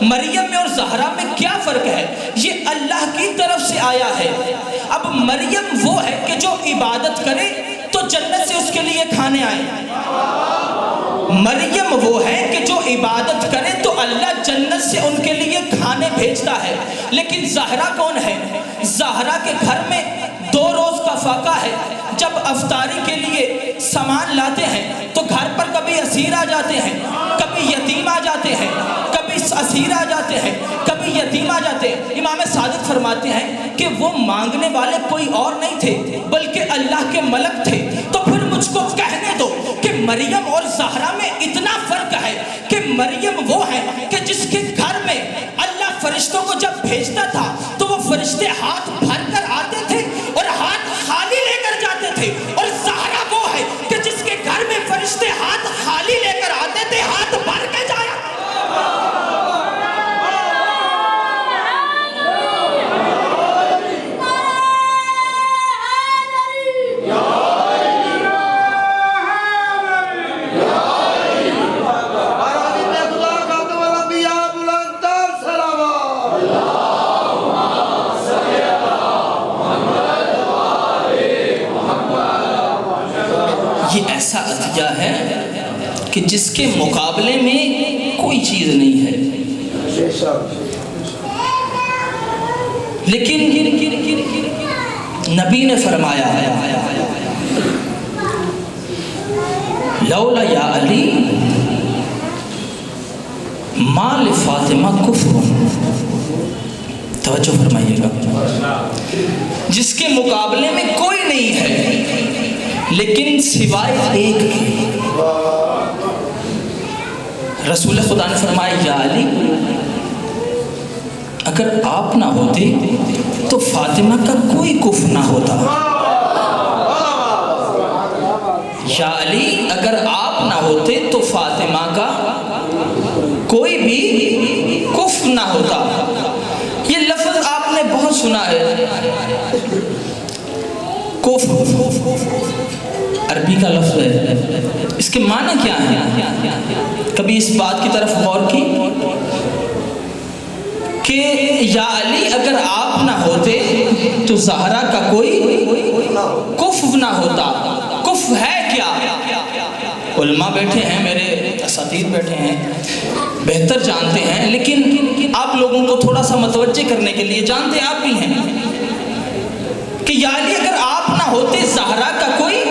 مریم میں اور زہرا میں کیا فرق ہے؟ یہ اللہ کی طرف سے آیا ہے۔ اب مریم وہ ہے کہ جو عبادت کرے تو جنت سے اس کے لیے کھانے آئے۔ مریم وہ ہے کہ جو عبادت کرے تو اللہ جنت سے ان کے لیے کھانے بھیجتا ہے۔ لیکن زہرا کون ہے؟ زہرا کے گھر میں 2 روز کا فاقہ ہے۔ جب افطاری کے لیے سامان لاتے ہیں تو گھر پر کبھی اسیر آ جاتے ہیں، کبھی یتیم آ جاتے ہیں، کبھی اسیر آ جاتے ہیں، کبھی یتیم آ جاتے ہیں۔ امام صادق فرماتے ہیں کہ وہ مانگنے والے کوئی اور نہیں تھے بلکہ اللہ کے ملک تھے۔ تو پھر مجھ کو کہنے دو کہ مریم اور زہرا میں اتنا فرق ہے کہ مریم وہ ہے کہ جس کے گھر میں اللہ فرشتوں کو جب بھیجتا تھا تو وہ فرشتے ہاتھ بھر کر آتے تھے اور ہاتھ خالی لے کر جاتے تھے، اور زہرا وہ ہے کہ جس کے گھر میں فرشتے ہاتھ خالی لے کر آتے تھے، ہاتھ بھر کے جایا۔ یہ ایسا عطیہ ہے کہ جس کے مقابلے میں کوئی چیز نہیں ہے۔ لیکن نبی نے فرمایا لولا یا علی ما لفاطمہ کفر، توجہ فرمائیے گا، جس کے مقابلے میں کوئی نہیں ہے لیکن سوائے ایک کے۔ رسول خدا نے فرمایا یا علی اگر آپ نہ ہوتے تو فاطمہ کا کوئی کفر نہ ہوتا۔ یا علی اگر آپ نہ ہوتے تو فاطمہ کا کوئی بھی کفر نہ ہوتا۔ یہ لفظ آپ نے بہت سنا ہے، کفر عربی کا لفظ ہے، اس کے معنی کیا ہیں؟ کبھی اس بات کی طرف غور کی کہ یا علی اگر آپ نہ ہوتے تو زہرا کا کوئی کفر نہ ہوتا۔ کفر ہے کیا؟ علماء بیٹھے ہیں، میرے اساتذہ بیٹھے ہیں، بہتر جانتے ہیں، لیکن آپ لوگوں کو تھوڑا سا متوجہ کرنے کے لیے، جانتے آپ بھی ہیں کہ یا علی اگر آپ نہ ہوتے زہرا کا کوئی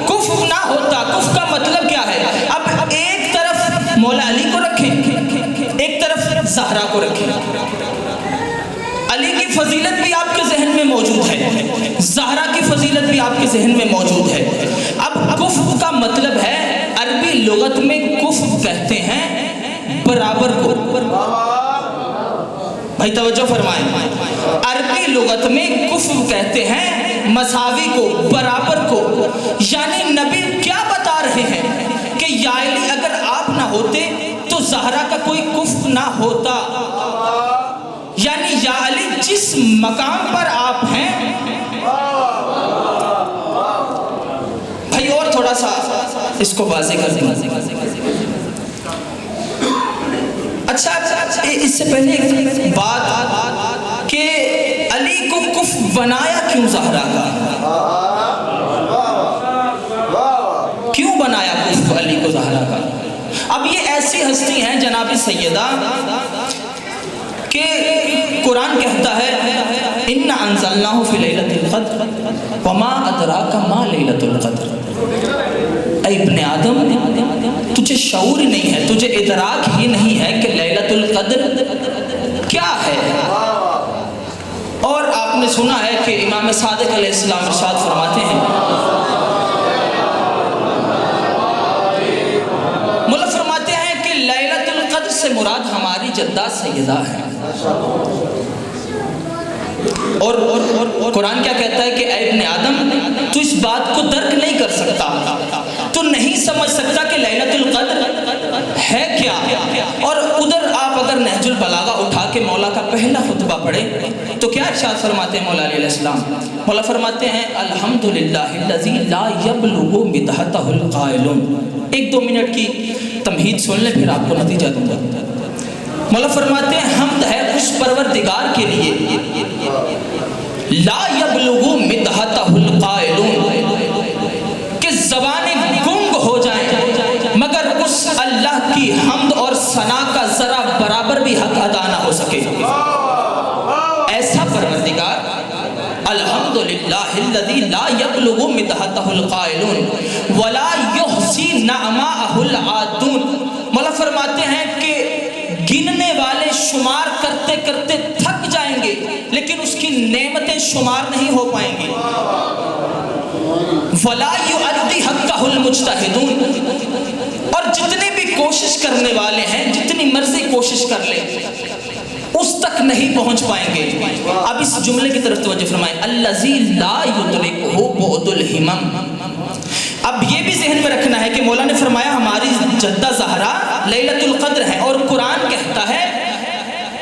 کفر نہ ہوتا۔ کفر کا مطلب کیا ہے؟ اب ایک طرف مولا علی کو رکھیں، ایک طرف زہرا کو رکھیں۔ علی کی فضیلت بھی آپ کے ذہن میں موجود ہے، زہرا کی فضیلت بھی آپ کے ذہن میں موجود ہے۔ اب کفر کا مطلب ہے، عربی لغت میں کفر کہتے ہیں برابر کو۔ بھائی توجہ فرمائیں، عربی لغت میں کفر کہتے ہیں مساوی کو، برابر کو۔ یعنی نبی کیا بتا رہے ہیں کہ یا علی اگر آپ نہ ہوتے تو زہرا کا کوئی کفر نہ ہوتا۔ یعنی یا علی جس مقام پر آپ ہیں، بھائی اور تھوڑا سا اس کو واضح کر دیں۔ اچھا اس سے پہلے ایک بات کہ علی کو کفر بنایا کیوں زہرا کا؟ کیوں بنایا کفر علی کو زہرا کا؟ اب یہ ایسی ہستی ہیں جناب سیدہ کہ قرآن کہتا ہے اِنَّا أَنزَلْنَاهُ فِي لَيْلَةِ الْقَدْرِ وَمَا أَدْرَاكَ مَا لَيْلَةُ الْقَدْرِ۔ اے ابن آدم تجھے شعور ہی نہیں ہے، تجھے ادراک ہی نہیں ہے کہ لیلۃ القدر کیا ہے۔ اور آپ نے سنا ہے کہ امام صادق علیہ السلام ارشاد فرماتے ہیں، مولا فرماتے ہیں کہ لیلۃ القدر سے مراد ہماری جدہ سیدہ ہے۔ اور قرآن کیا کہتا ہے کہ اے ابن آدم تو اس بات کو درک نہیں کر سکتا، تو نہیں سمجھ سکتا کہ لیلۃ القدر ہے کیا۔ اور ادھر آپ اگر نہج البلاغہ اٹھا کے مولا کا پہلا خطبہ پڑھیں تو کیا ارشاد فرماتے ہیں مولا علیہ السلام؟ مولا فرماتے ہیں الحمدللہ الذی لا یبلغ مدحتہ القائلون۔ 1-2 منٹ کی تمہید سن لیں پھر آپ کو نتیجہ دوں گا۔ مولا فرماتے ہیں حمد ہے اس پروردگار کے لیے لا یبلغ مدحتہ القائلون کہ زبانیں گنگ ہو جائیں مگر اس اللہ کی حمد اور ثنا کا ذرا برابر بھی حق ادا نہ ہو سکے. ایسا پروردگار الحمدللہ الذی لا یبلغ مدحتہ القائلون ولا یحصی نعماءہ العادون. مولا فرماتے ہیں کہ گننے والے شمار کرتے کرتے تھک جائیں گے لیکن اس کی نعمتیں شمار نہیں ہو پائیں گی. ولا یؤدی حقہ المجتہدون. اور جتنے بھی کوشش کرنے والے ہیں جتنی مرضی کوشش کر لیں اس تک نہیں پہنچ پائیں گے. اب اس جملے کی طرف توجہ فرمائیں الذی لا یدرکہ بعد الہمم. اب یہ بھی ذہن میں رکھنا ہے کہ مولا نے فرمایا ہماری جدہ زہرا لیلۃ القدر ہے اور قرآن کہتا ہے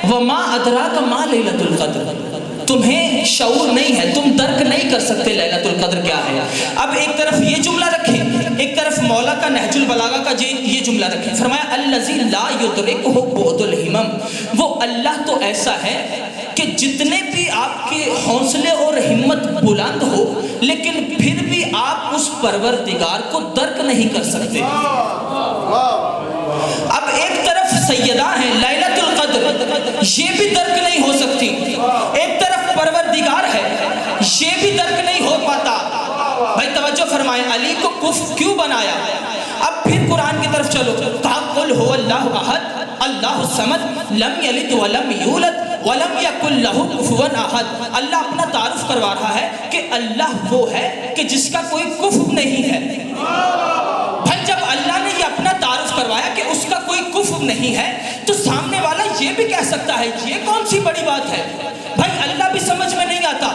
وما ادراک ما لیلۃ القدر. تمہیں شعور نہیں ہے, تم درک نہیں کر سکتے لیلۃ القدر کیا ہے. اب ایک طرف یہ جملہ رکھیں, ایک طرف مولا کا نہج البلاغہ کا یہ جملہ رکھیں. فرمایا الذی لا یدرکہ بعد الہمم. وہ اللہ تو ایسا ہے کہ جتنے بھی آپ کے حوصلے اور ہمت بلند ہو لیکن پھر بھی آپ اس پروردگار کو درک نہیں کر سکتے. اب ایک طرف سیدہ ہیں لیلۃ القدر, یہ بھی درک نہیں ہو سکتی. ایک طرف پروردگار ہے, یہ بھی درک نہیں ہو پاتا. بھائی توجہ فرمائیں, علی کو کف کیوں بنایا؟ اب پھر قرآن کی طرف چلو. قل هو اللہ احد اللہ الصمد لم یلد ولم یولد ولم یکن لہ کفوا احد. اللہ اپنا تعارف کروا رہا ہے کہ اللہ وہ ہے کہ جس کا کوئی کفو نہیں ہے. بھائی جب اللہ نے یہ اپنا تعارف کروایا کہ اس کا کوئی کفو نہیں ہے تو سامنے والا یہ بھی کہہ سکتا ہے یہ کون سی بڑی بات ہے. بھائی اللہ بھی سمجھ میں نہیں آتا,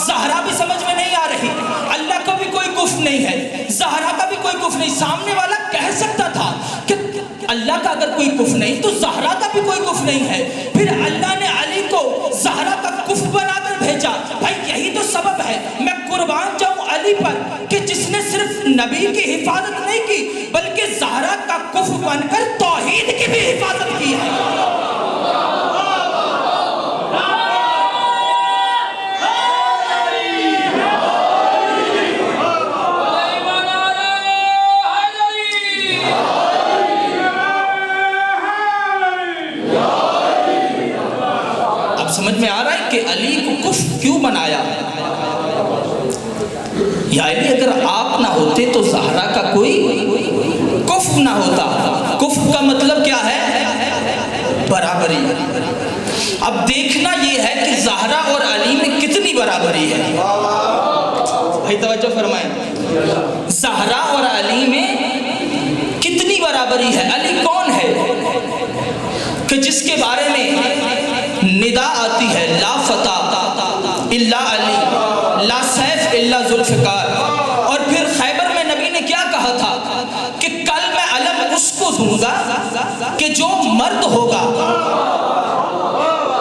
زہرا بھی سمجھ میں نہیں آ رہی, اللہ کا بھی کوئی کفو نہیں ہے, زہرا کا بھی کوئی کفو نہیں. سامنے والا کہہ سکتا تھا کہ اللہ کا اگر کوئی کفو نہیں تو زہرا کا بھی کوئی کفو نہیں ہے. پھر اللہ نے علی کو زہرا کا کفو بنا کر بھیجا. بھائی یہی تو سبب ہے, میں قربان جاؤں علی پر کہ جس نے صرف نبی کی حفاظت نہیں کی بلکہ زہرا کا کفو بن کر توحید کی بھی حفاظت کی ہے. سمجھ میں آ رہا ہے کہ علی کو کف کیوں بنایا؟ یا علی اگر آپ نہ ہوتے تو زہرا کا کوئی کف نہ ہوتا. کف کا مطلب کیا ہے؟ برابری. اب دیکھنا یہ ہے کہ زہرا اور علی میں کتنی برابری ہے. بھائی توجہ فرمائیں, زہرا اور علی میں کتنی برابری ہے. علی کون ہے کہ جس کے بارے میں ندا آتی ہے لا فتح الا علی لا سیف الا ذوالفقار. اور پھر خیبر میں نبی نے کیا کہا تھا کہ کل میں علم اس کو دوں گا کہ جو مرد ہوگا.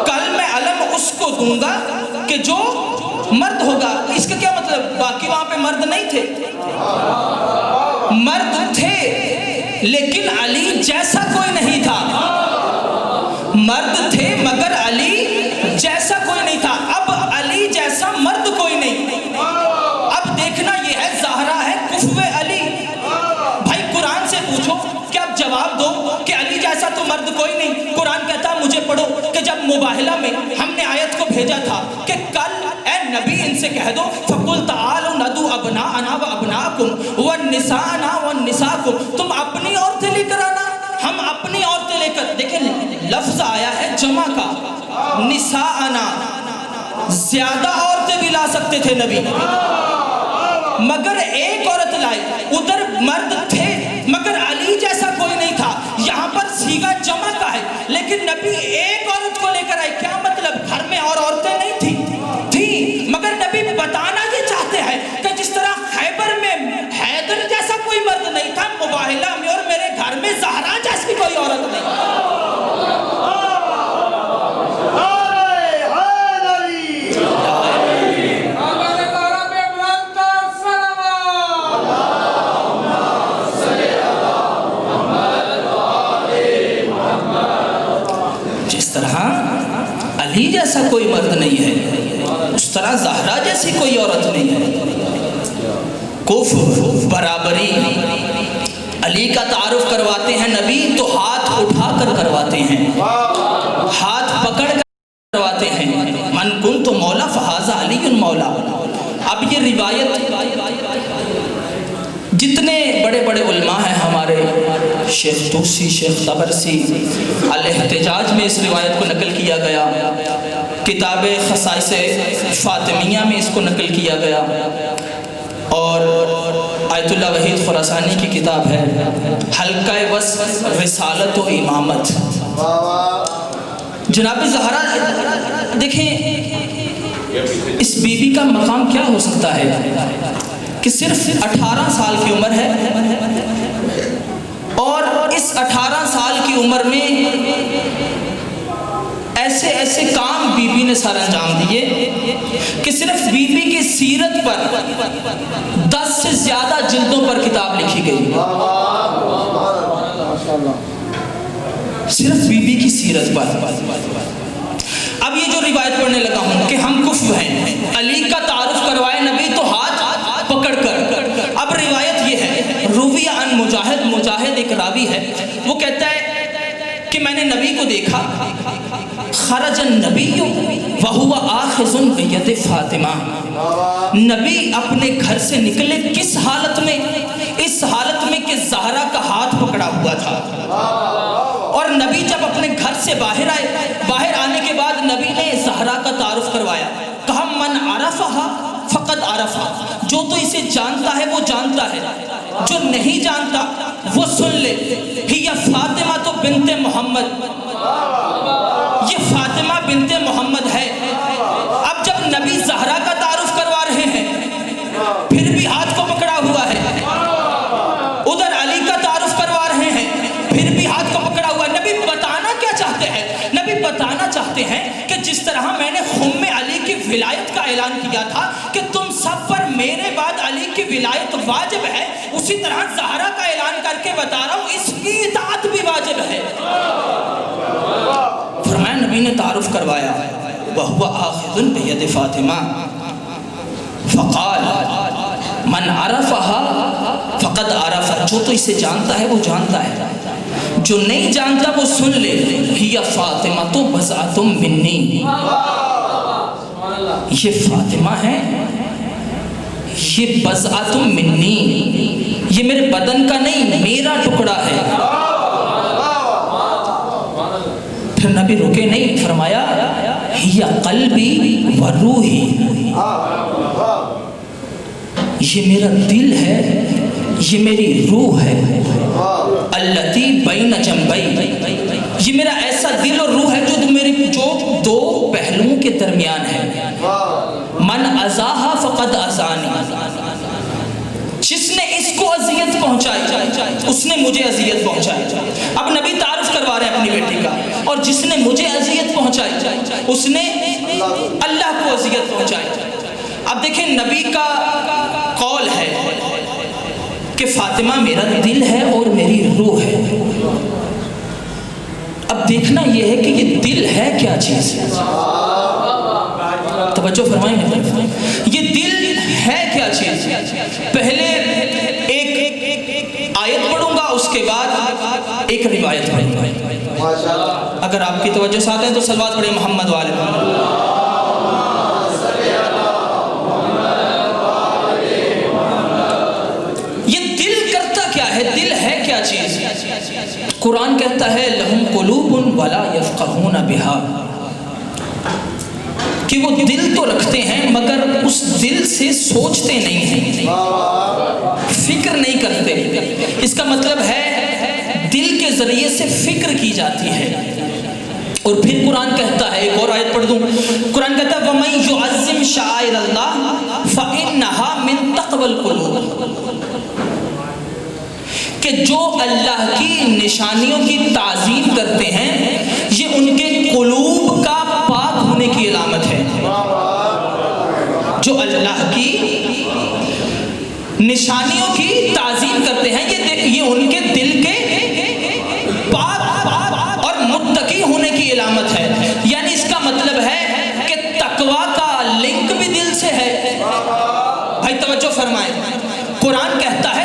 کل میں علم اس کو دوں گا کہ جو مرد ہوگا. اس کا کیا مطلب؟ باقی وہاں پہ مرد نہیں تھے, مرد تھے لیکن علی جیسا کوئی نہیں تھا. مرد تھے مگر علی جیسا کوئی نہیں تھا. اب علی جیسا مرد کوئی نہیں. اب دیکھنا یہ ہے زہرا ہے کفو علی. بھائی قرآن سے پوچھو کہ اب جواب دو کہ علی جیسا تو مرد کوئی نہیں. قرآن کہتا مجھے پڑھو کہ جب مباہلہ میں ہم نے آیت کو بھیجا تھا کہ کل اے نبی ان سے کہہ دو فَقُلْ تَعَالُوا نَدْعُوا أَبْنَاءَنَا وَأَبْنَاءَكُمْ وَالنِّسَاءَنَا وَالنِّسَاءَكُمْ. تم اپنی عورتیں لے کر آنا, ہم اپنی عورتیں لے کر. دیکھیں لفظ آیا ہے جمع کا, نساءنا, زیادہ عورتیں بھی لا سکتے تھے نبی مگر ایک عورت لائے. ادھر مرد تھے مگر علی جیسا کوئی نہیں تھا. یہاں پر صیغہ جمع کا ہے لیکن نبی ایک عورت کو لے کر آئے. کیا مطلب؟ گھر میں اور عورتیں نہیں تھی مگر نبی بتانا یہ چاہتے ہیں کہ جس طرح خیبر میں حیدر جیسا کوئی مرد نہیں تھا, مباہلہ میں اور میرے گھر میں زہرا جیسی کوئی عورت نہیں. علی جیسا کوئی مرد نہیں ہے، اس طرح زہرا جیسی کوئی عورت نہیں ہے۔ کفر، برابری، علی کا تعارف کرواتے ہیں نبی تو ہاتھ اٹھا کر کرواتے ہیں، ہاتھ پکڑ کر کرواتے ہیں، من کنت مولا فہذا علی مولا۔ اب یہ روایت جتنے بڑے بڑے علماء ہیں ہمارے، شیخ توسی، شیخ طبرسی، الاحتجاج میں اس روایت کو نقل کیا گیا، کتاب خصائص فاطمیہ میں اس کو نقل کیا گیا، اور آیت اللہ وحید خراسانی کی کتاب ہے حلقہ وصف رسالت و امامت۔ جناب زہرا دیکھیں اس بی بی کا مقام کیا ہو سکتا ہے کہ صرف 18 سال کی عمر ہے، اور اس 18 سال کی عمر میں ایسے ایسے کام بی بی نے سر انجام دیے کہ صرف بی بی کی سیرت پر 10 سے زیادہ جلدوں پر کتاب لکھی گئی، صرف بی بی کی سیرت پر۔ اب یہ جو روایت پڑھنے لگا ہوں کہ ہم کفو ہیں، علی کا تعارف کروائے نبی تو ہاتھ پکڑ کر، اب روایت یہ ہے، رویہ عن مجاہد، مجاہد ایک راوی ہے، وہ کہتا ہے کہ میں نے نبی کو دیکھا، خرج النبی وہو آخذ بید فاطمہ، نبی اپنے گھر سے نکلے کس حالت میں؟ اس حالت میں کہ زہرا کا ہاتھ پکڑا ہوا تھا، اور نبی جب اپنے گھر سے باہر آئے، باہر آنے کے بعد نبی نے زہرا کا تعارف کروایا، کہا من عرفہا فقد عرفہا، جو تو اسے جانتا ہے وہ جانتا ہے، جو نہیں جانتا وہ سن لے، ہی فاطمہ تو بنت محمد، یہ فاطمہ بنت محمد ہے۔ اب جب نبی زہرا کا تعارف کروا رہے ہیں پھر بھی ہاتھ کو پکڑا ہوا ہے، ادھر علی کا تعارف کروا رہے ہیں پھر بھی ہاتھ کو پکڑا ہوا ہے، نبی بتانا کیا چاہتے ہیں؟ نبی بتانا چاہتے ہیں کہ جس طرح میں نے خم علی کی ولایت کا اعلان کیا تھا کہ تم سب پر میرے بعد علی کی ولایت واجب ہے، اسی طرح زہرا کا اعلان کر کے بتا رہا ہوں اس کی اطاعت بھی واجب ہے۔ فرمایا نبی نے تعارف کروایا، وَهُوَ آخِذٌ بِيَدِ فاطمہ، فقال من عرفها فقد عرف، جو تو اسے جانتا ہے وہ جانتا ہے، جو نہیں جانتا وہ سن لے، ہی فاطمہ تو بضعۃ منی، یہ فاطمہ ہے، یہ بضعۃ منی، یہ میرے بدن کا نہیں میرا ٹکڑا ہے۔ پھر نبی رکے نہیں، فرمایا ہی قلبی و روحی، یہ میرا دل ہے، یہ میری روح ہے، التی بین جنبی، یہ میرا ایسا دل اور روح ہے جو دو پہلوؤں کے درمیان ہے، من ازاہا فقد ازانی، جس نے اس کو اذیت پہنچائی اس نے مجھے اذیت پہنچائی۔ اب نبی تعارف کروا رہے ہیں اپنی بیٹی کا، اور جس نے مجھے اذیت پہنچائی اس نے اللہ کو اذیت پہنچائی۔ اب دیکھیں نبی کا قول ہے کہ فاطمہ میرا دل ہے اور میری روح ہے۔ اب دیکھنا یہ ہے کہ یہ دل ہے کیا چیز، توجہ فرمائیں، یہ دل ہے کیا چیز؟ پہلے ایک آیت پڑھوں گا، اس کے بعد ایک روایت پڑھوں گا، اگر آپ کی توجہ ساتھ ہے تو صلوات پڑھیں محمد والے محمد۔ یہ دل کرتا کیا ہے؟ دل ہے کیا چیز؟ قرآن کہتا ہے لہم قلوب ولا یفقہون بہا، کہ وہ دل تو رکھتے ہیں مگر اس دل سے سوچتے نہیں ہیں، فکر نہیں کرتے۔ اس کا مطلب ہے دل کے ذریعے سے فکر کی جاتی ہے۔ اور پھر قرآن کہتا ہے، ایک اور آیت پڑھ دوں، قرآن کہتا ہے وَمَن يُعَظِّمْ شَعَائِرَ اللَّهِ فَإِنَّهَا مِن تَقْوَى الْقُلُوبِ، کہ جو اللہ کی نشانیوں کی تعظیم کرتے ہیں یہ ان کے قلوب کا پاک ہونے کی علامت ہے۔ جو اللہ کی نشانیوں کی تعظیم کرتے ہیں یہ ان کے دل کے پاک اور متقی ہونے کی علامت ہے۔ دل سے ہے۔ بھائی توجہ فرمائیں، قرآن کہتا ہے